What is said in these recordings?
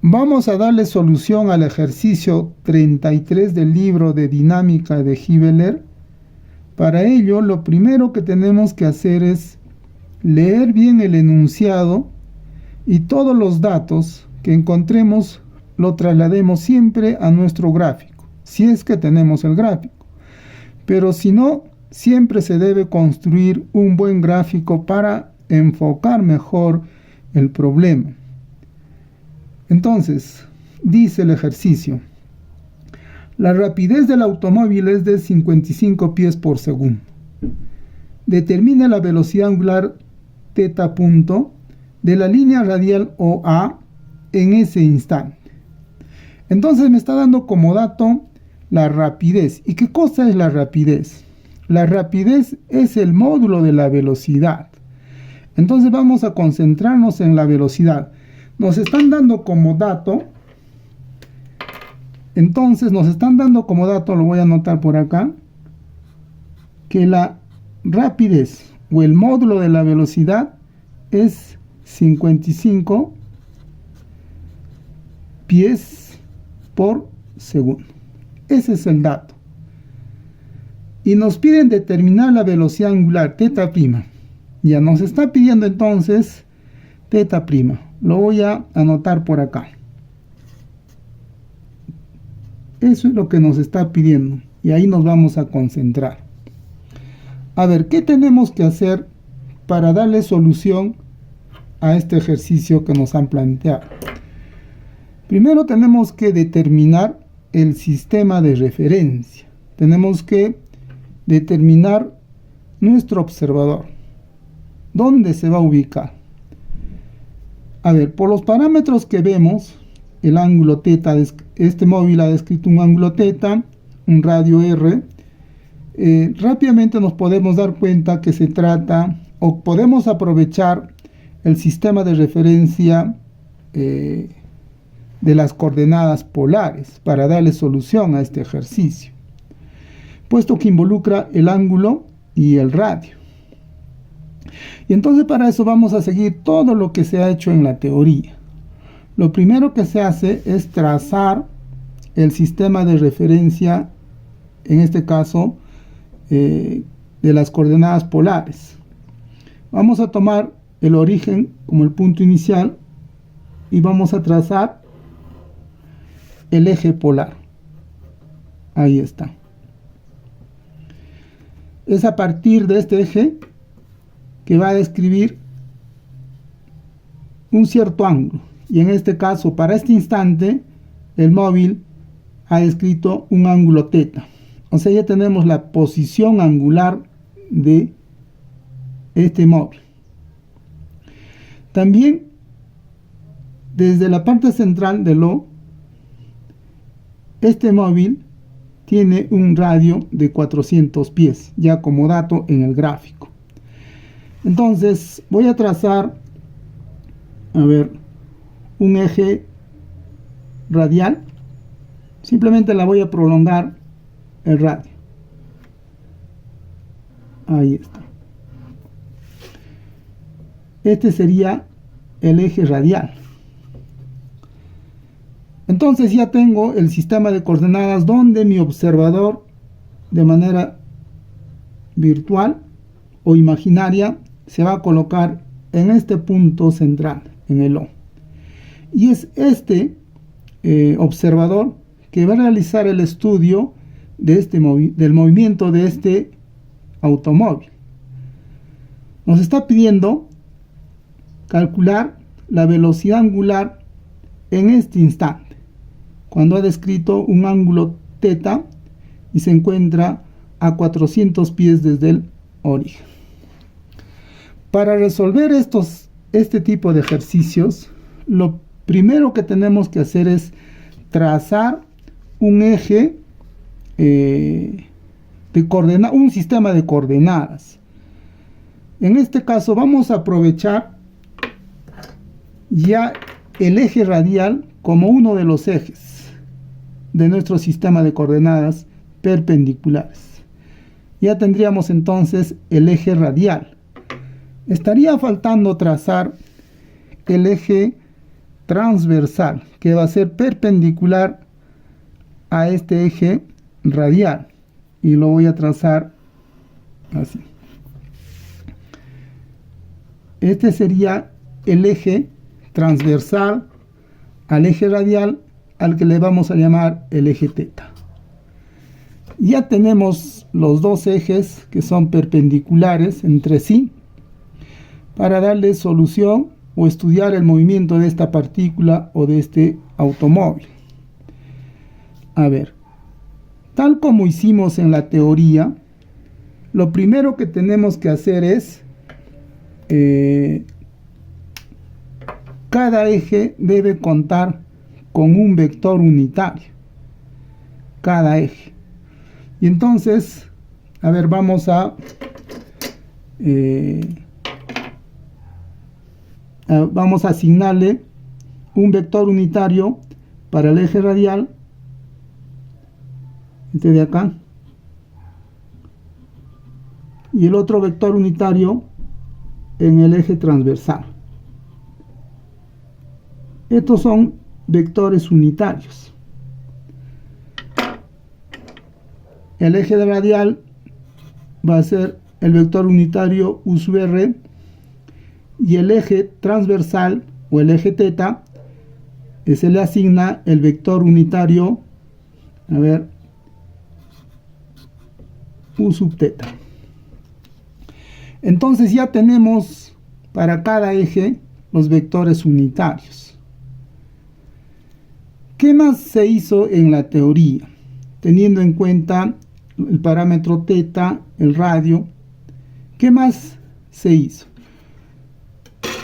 Vamos a darle solución al ejercicio 33 del libro de dinámica de Hibbeler. Para ello, lo primero que tenemos que hacer es leer bien el enunciado y todos los datos que encontremos lo traslademos siempre a nuestro gráfico, si es que tenemos el gráfico. Pero si no, siempre se debe construir un buen gráfico para enfocar mejor el problema. Entonces, dice el ejercicio: la rapidez del automóvil es de 55 pies por segundo. Determina la velocidad angular θ punto de la línea radial OA en ese instante. Entonces me está dando como dato la rapidez. ¿Y qué cosa es la rapidez? La rapidez es el módulo de la velocidad. Entonces vamos a concentrarnos en la velocidad. Nos están dando como dato, lo voy a anotar por acá, que la rapidez o el módulo de la velocidad es 55 pies por segundo. Ese es el dato. Y nos piden determinar la velocidad angular, θ'. Ya nos está pidiendo entonces θ'. Lo voy a anotar por acá. Eso es lo que nos está pidiendo. Y ahí nos vamos a concentrar. A ver, ¿qué tenemos que hacer para darle solución a este ejercicio que nos han planteado? Primero tenemos que determinar el sistema de referencia. Tenemos que determinar nuestro observador. ¿Dónde se va a ubicar? A ver, por los parámetros que vemos, el ángulo θ, este móvil ha descrito un ángulo θ, un radio r. Rápidamente nos podemos dar cuenta que se trata, o podemos aprovechar el sistema de referencia de las coordenadas polares para darle solución a este ejercicio, puesto que involucra el ángulo y el radio. Y entonces para eso vamos a seguir todo lo que se ha hecho en la teoría. Lo primero que se hace es trazar el sistema de referencia, en este caso, de las coordenadas polares. Vamos a tomar el origen como el punto inicial y vamos a trazar el eje polar. Ahí está. Es a partir de este eje que va a describir un cierto ángulo. Y en este caso, para este instante, el móvil ha descrito un ángulo θ. O sea, ya tenemos la posición angular de este móvil. También, desde la parte central del O, este móvil tiene un radio de 400 pies, ya como dato en el gráfico. Entonces, voy a trazar, un eje radial. Simplemente la voy a prolongar el radio. Ahí está. Este sería el eje radial. Entonces ya tengo el sistema de coordenadas donde mi observador, de manera virtual o imaginaria, se va a colocar en este punto central, en el O. Y es este observador que va a realizar el estudio de del movimiento de este automóvil. Nos está pidiendo calcular la velocidad angular en este instante, cuando ha descrito un ángulo θ y se encuentra a 400 pies desde el origen. Para resolver este tipo de ejercicios, lo primero que tenemos que hacer es trazar un eje un sistema de coordenadas. En este caso vamos a aprovechar ya el eje radial como uno de los ejes de nuestro sistema de coordenadas perpendiculares. Ya tendríamos entonces el eje radial. Estaría faltando trazar el eje transversal, que va a ser perpendicular a este eje radial, y lo voy a trazar así. Este sería el eje transversal al eje radial, al que le vamos a llamar el eje teta. Ya tenemos los dos ejes que son perpendiculares entre sí para darle solución o estudiar el movimiento de esta partícula o de este automóvil. A ver, tal como hicimos en la teoría, lo primero que tenemos que hacer es cada eje debe contar con un vector unitario, cada eje. Y entonces, a ver, vamos a asignarle un vector unitario para el eje radial, este de acá, y el otro vector unitario en el eje transversal. Estos son vectores unitarios. El eje radial va a ser el vector unitario U sub R, y el eje transversal o el eje teta se le asigna el vector unitario, a ver, U sub teta. Entonces ya tenemos para cada eje los vectores unitarios. ¿Qué más se hizo en la teoría? Teniendo en cuenta el parámetro teta, el radio, ¿qué más se hizo?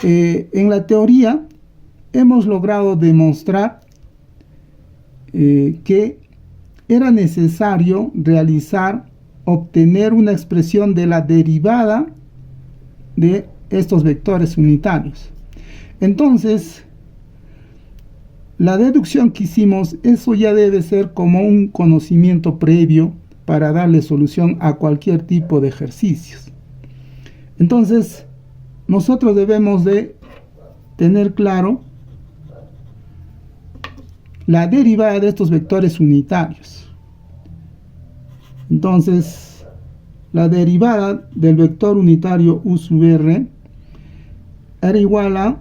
En la teoría hemos logrado demostrar que era necesario obtener una expresión de la derivada de estos vectores unitarios. Entonces, la deducción que hicimos, eso ya debe ser como un conocimiento previo para darle solución a cualquier tipo de ejercicios. Entonces, nosotros debemos de tener claro la derivada de estos vectores unitarios. Entonces, la derivada del vector unitario U sub R era igual a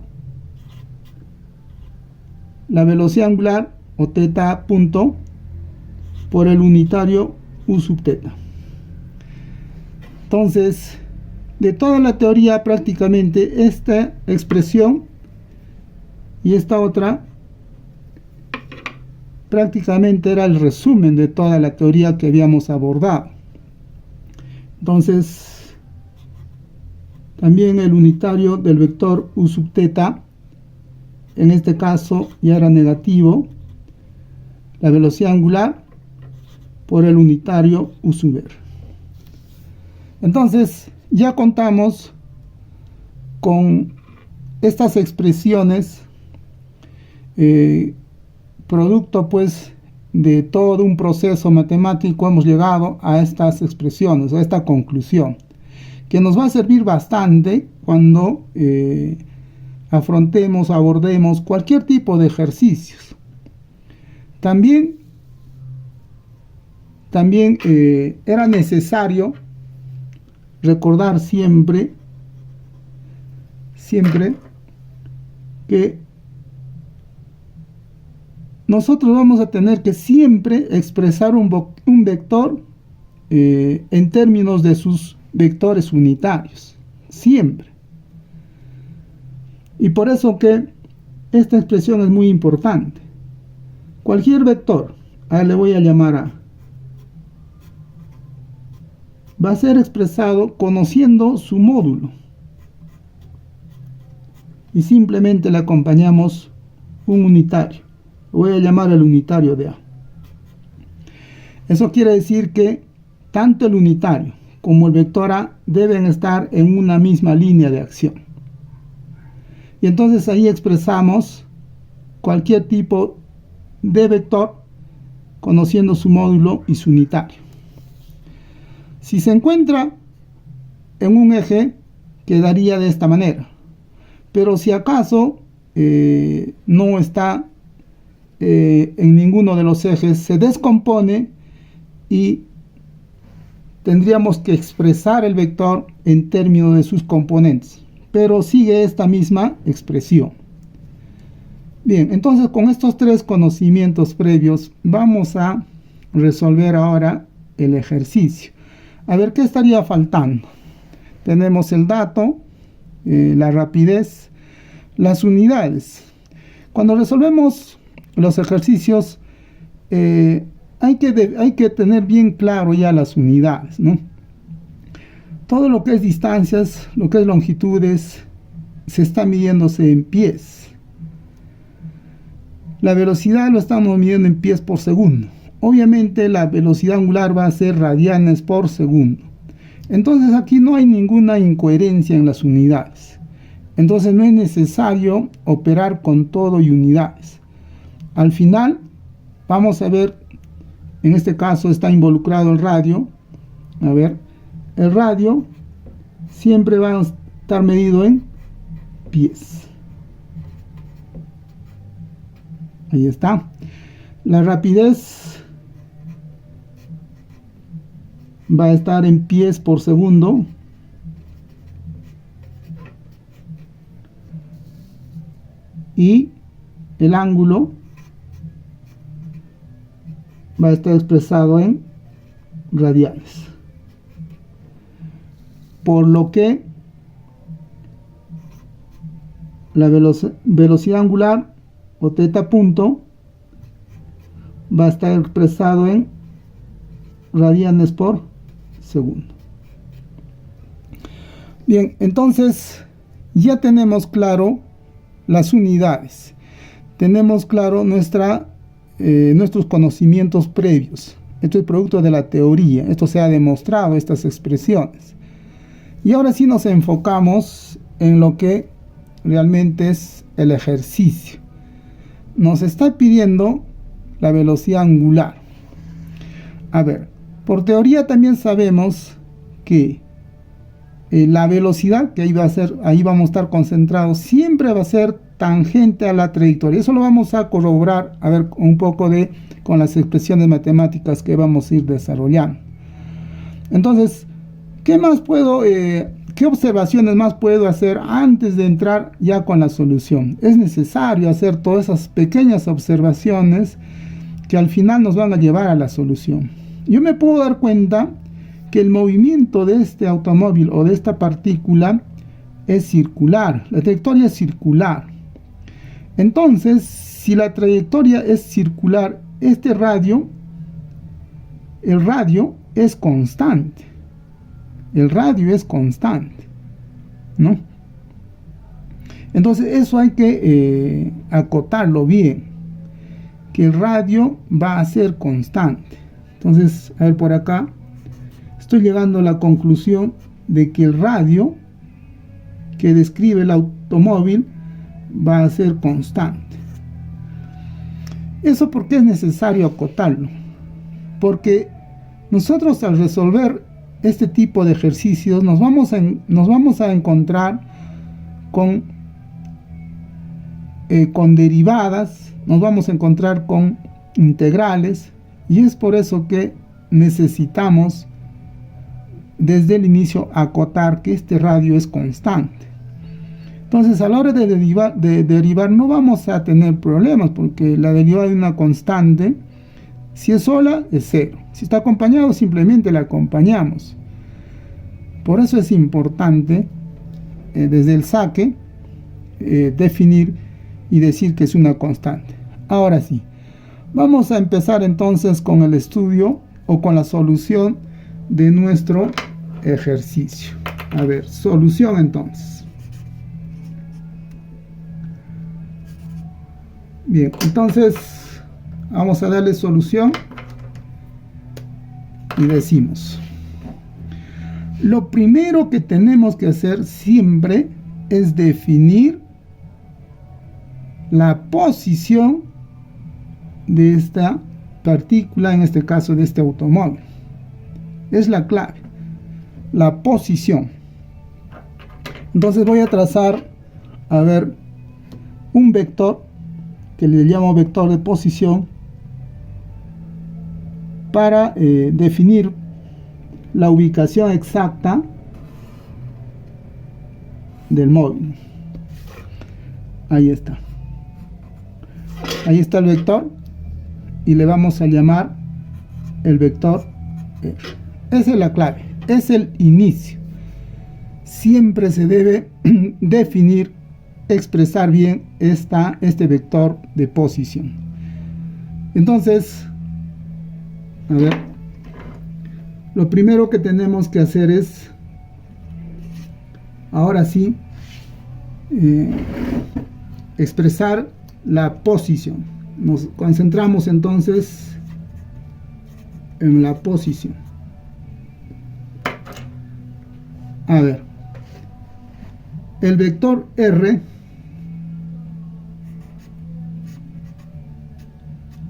la velocidad angular o teta punto por el unitario U sub teta. Entonces, de toda la teoría, prácticamente esta expresión y esta otra prácticamente era el resumen de toda la teoría que habíamos abordado. Entonces, también el unitario del vector U sub teta, en este caso ya era negativo, la velocidad angular por el unitario U sub R. Entonces, ya contamos con estas expresiones, producto pues de todo un proceso matemático. Hemos llegado a estas expresiones, a esta conclusión, que nos va a servir bastante cuando abordemos cualquier tipo de ejercicios. También era necesario recordar siempre que nosotros vamos a tener que siempre expresar un vector en términos de sus vectores unitarios, siempre. Y por eso que esta expresión es muy importante. Cualquier vector, le voy a llamar A, va a ser expresado conociendo su módulo, y simplemente le acompañamos un unitario. Voy a llamar el unitario de A. Eso quiere decir que tanto el unitario como el vector A deben estar en una misma línea de acción. Y entonces ahí expresamos cualquier tipo de vector conociendo su módulo y su unitario. Si se encuentra en un eje, quedaría de esta manera. Pero si acaso no está en ninguno de los ejes, se descompone y tendríamos que expresar el vector en términos de sus componentes, pero sigue esta misma expresión. Bien, entonces con estos tres conocimientos previos vamos a resolver ahora el ejercicio. A ver, ¿qué estaría faltando? Tenemos el dato, la rapidez, las unidades. Cuando resolvemos los ejercicios, hay que tener bien claro ya las unidades, ¿no? Todo lo que es distancias, lo que es longitudes, se está midiéndose en pies. La velocidad lo estamos midiendo en pies por segundo. Obviamente la velocidad angular va a ser radianes por segundo. Entonces aquí no hay ninguna incoherencia en las unidades. Entonces no es necesario operar con todo y unidades. Al final vamos a ver, en este caso está involucrado el radio. A ver, el radio siempre va a estar medido en pies. Ahí está. La rapidez va a estar en pies por segundo. Y el ángulo va a estar expresado en radianes. Por lo que la velocidad angular o teta punto va a estar expresado en radianes por segundo. Bien, entonces ya tenemos claro las unidades, tenemos claro nuestros conocimientos previos. Esto es producto de la teoría, esto se ha demostrado, estas expresiones. Y ahora sí nos enfocamos en lo que realmente es el ejercicio. Nos está pidiendo la velocidad angular. A ver, por teoría también sabemos que la velocidad que ahí vamos a estar concentrados, siempre va a ser tangente a la trayectoria. Eso lo vamos a corroborar, a ver, un poco con las expresiones matemáticas que vamos a ir desarrollando. Entonces, ¿qué observaciones más puedo hacer antes de entrar ya con la solución? Es necesario hacer todas esas pequeñas observaciones que al final nos van a llevar a la solución. Yo me puedo dar cuenta que el movimiento de este automóvil o de esta partícula es circular, la trayectoria es circular. Entonces, si la trayectoria es circular, el radio es constante. El radio es constante, ¿no? Entonces eso hay que acotarlo bien, que el radio va a ser constante. Entonces, a ver, por acá estoy llegando a la conclusión de que el radio que describe el automóvil va a ser constante. Eso porque es necesario acotarlo, porque nosotros al resolver este tipo de ejercicios nos vamos a encontrar con derivadas, nos vamos a encontrar con integrales, y es por eso que necesitamos desde el inicio acotar que este radio es constante. Entonces, a la hora de derivar no vamos a tener problemas, porque la derivada de una constante, si es sola, es cero. Si está acompañado, simplemente la acompañamos. Por eso es importante, desde el saque, definir y decir que es una constante. Ahora sí, vamos a empezar entonces con el estudio o con la solución de nuestro ejercicio. A ver, solución entonces. Bien, entonces vamos a darle solución y decimos: lo primero que tenemos que hacer siempre es definir la posición de esta partícula, en este caso de este automóvil. Es la clave, la posición. Entonces voy a trazar, a ver, un vector que le llamo vector de posición para definir la ubicación exacta del móvil. Ahí está el vector y le vamos a llamar el vector R. Esa es la clave, es el inicio. Siempre se debe definir, expresar bien este vector de posición. Entonces, a ver, lo primero que tenemos que hacer es, ahora sí, expresar la posición. Nos concentramos entonces en la posición. A ver, el vector R,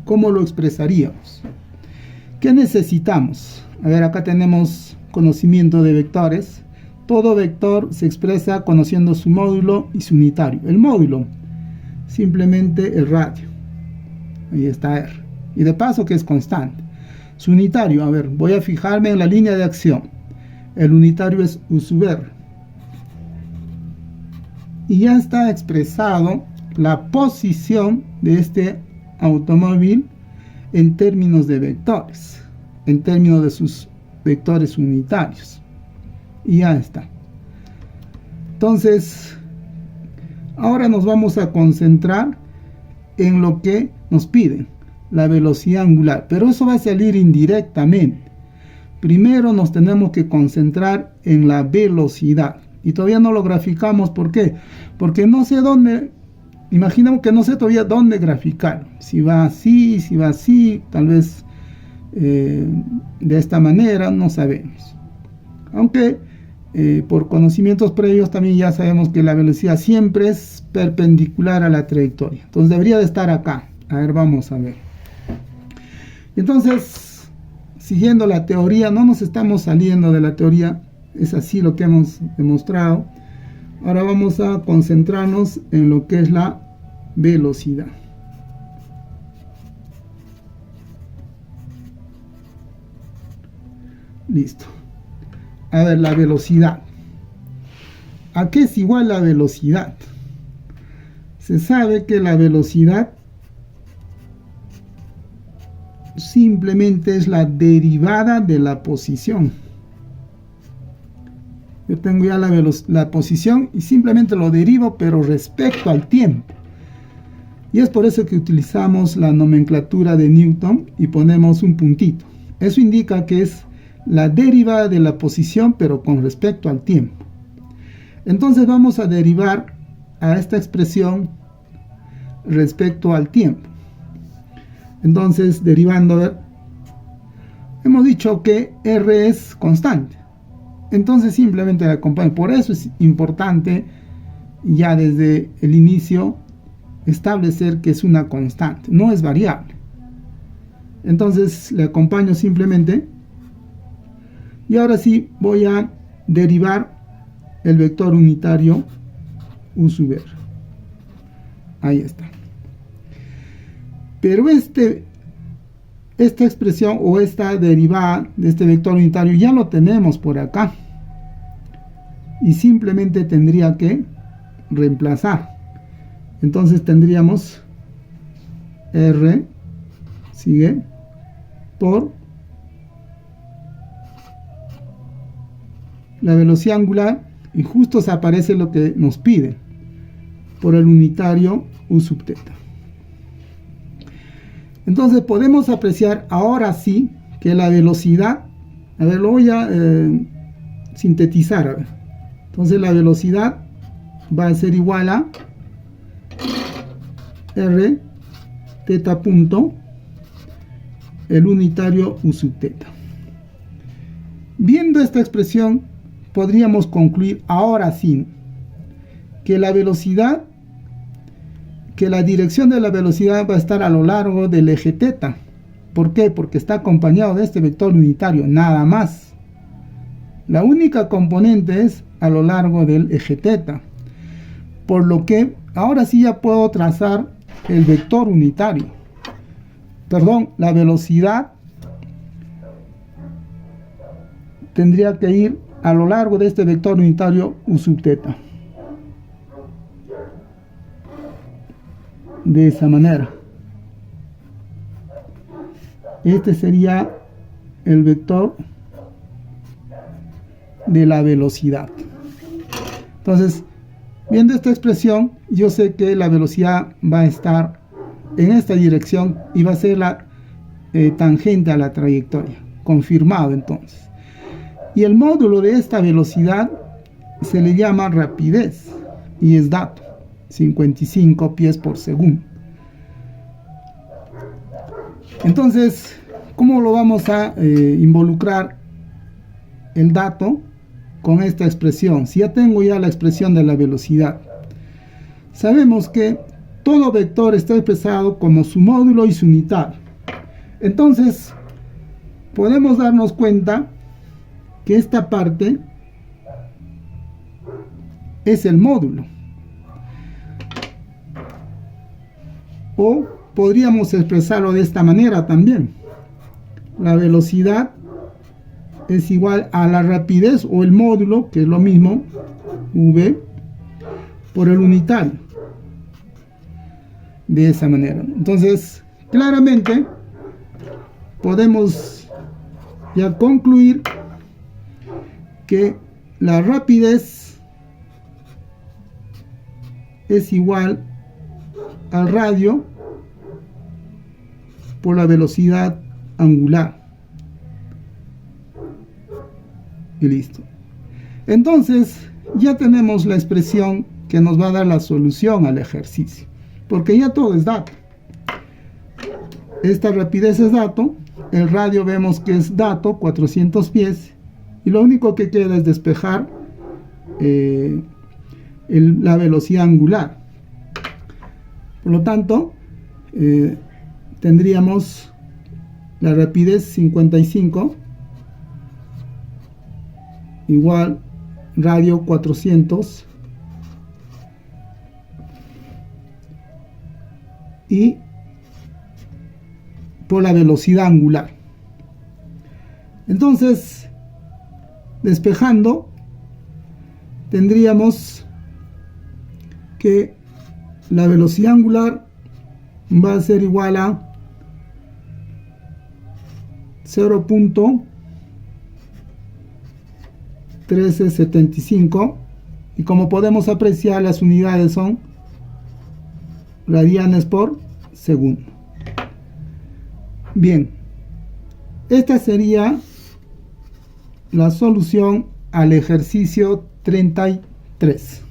¿cómo lo expresaríamos? ¿Qué necesitamos? A ver, acá tenemos conocimiento de vectores. Todo vector se expresa conociendo su módulo y su unitario. El módulo, simplemente el radio. Ahí está R. Y de paso que es constante. Su unitario, a ver, voy a fijarme en la línea de acción. El unitario es U sub R. Y ya está expresado la posición de este automóvil en términos de vectores, en términos de sus vectores unitarios. Y ya está. Entonces, ahora nos vamos a concentrar en lo que nos piden, la velocidad angular. Pero eso va a salir indirectamente. Primero nos tenemos que concentrar en la velocidad. Y todavía no lo graficamos. ¿Por qué? Porque no sé dónde. Imaginemos que no sé todavía dónde graficar. Si va así, tal vez de esta manera, no sabemos. Aunque por conocimientos previos también ya sabemos que la velocidad siempre es perpendicular a la trayectoria. Entonces debería de estar acá. A ver, vamos a ver. Entonces, siguiendo la teoría, no nos estamos saliendo de la teoría. Es así lo que hemos demostrado. Ahora vamos a concentrarnos en lo que es la velocidad. Listo. A ver, la velocidad. ¿A qué es igual la velocidad? Se sabe que la velocidad simplemente es la derivada de la posición. Yo tengo ya la posición y simplemente lo derivo, pero respecto al tiempo. Y es por eso que utilizamos la nomenclatura de Newton y ponemos un puntito. Eso indica que es la derivada de la posición, pero con respecto al tiempo. Entonces vamos a derivar a esta expresión respecto al tiempo. Entonces, derivando, a ver, hemos dicho que R es constante. Entonces simplemente la acompaño. Por eso es importante ya desde el inicio establecer que es una constante, no es variable. Entonces le acompaño simplemente. Y ahora sí voy a derivar el vector unitario U sub R. Ahí está. Pero esta expresión o esta derivada de este vector unitario ya lo tenemos por acá. Y simplemente tendría que reemplazar. Entonces tendríamos R, sigue, por la velocidad angular, y justo se aparece lo que nos pide, por el unitario U sub teta. Entonces podemos apreciar ahora sí que la velocidad, a ver, lo voy a sintetizar, a ver. Entonces la velocidad va a ser igual a R teta punto el unitario U sub teta. Viendo esta expresión podríamos concluir ahora sí que la velocidad, que la dirección de la velocidad va a estar a lo largo del eje teta. ¿Por qué? Porque está acompañado de este vector unitario, nada más. La única componente es a lo largo del eje teta. Por lo que ahora sí ya puedo trazar el vector unitario. Perdón, la velocidad tendría que ir a lo largo de este vector unitario u sub θ. De esa manera. Este sería el vector de la velocidad. Entonces, viendo esta expresión, yo sé que la velocidad va a estar en esta dirección y va a ser la tangente a la trayectoria. Confirmado entonces. Y el módulo de esta velocidad se le llama rapidez y es dato, 55 pies por segundo. Entonces, ¿cómo lo vamos a involucrar el dato con esta expresión? Si ya tengo ya la expresión de la velocidad, sabemos que todo vector está expresado como su módulo y su unidad. Entonces, podemos darnos cuenta que esta parte es el módulo. O podríamos expresarlo de esta manera también. La velocidad es igual a la rapidez o el módulo, que es lo mismo, v, por el unitario. De esa manera. Entonces, claramente, podemos ya concluir que la rapidez es igual al radio por la velocidad angular. Y listo. Entonces, ya tenemos la expresión que nos va a dar la solución al ejercicio, porque ya todo es dato. Esta rapidez es dato, el radio vemos que es dato, 400 pies, y lo único que queda es despejar la velocidad angular. Por lo tanto, tendríamos la rapidez 55 igual radio 400 y por la velocidad angular. Entonces, despejando, tendríamos que la velocidad angular va a ser igual a 0.1375 y como podemos apreciar, las unidades son radianes por segundo. Bien, esta sería la solución al ejercicio 33.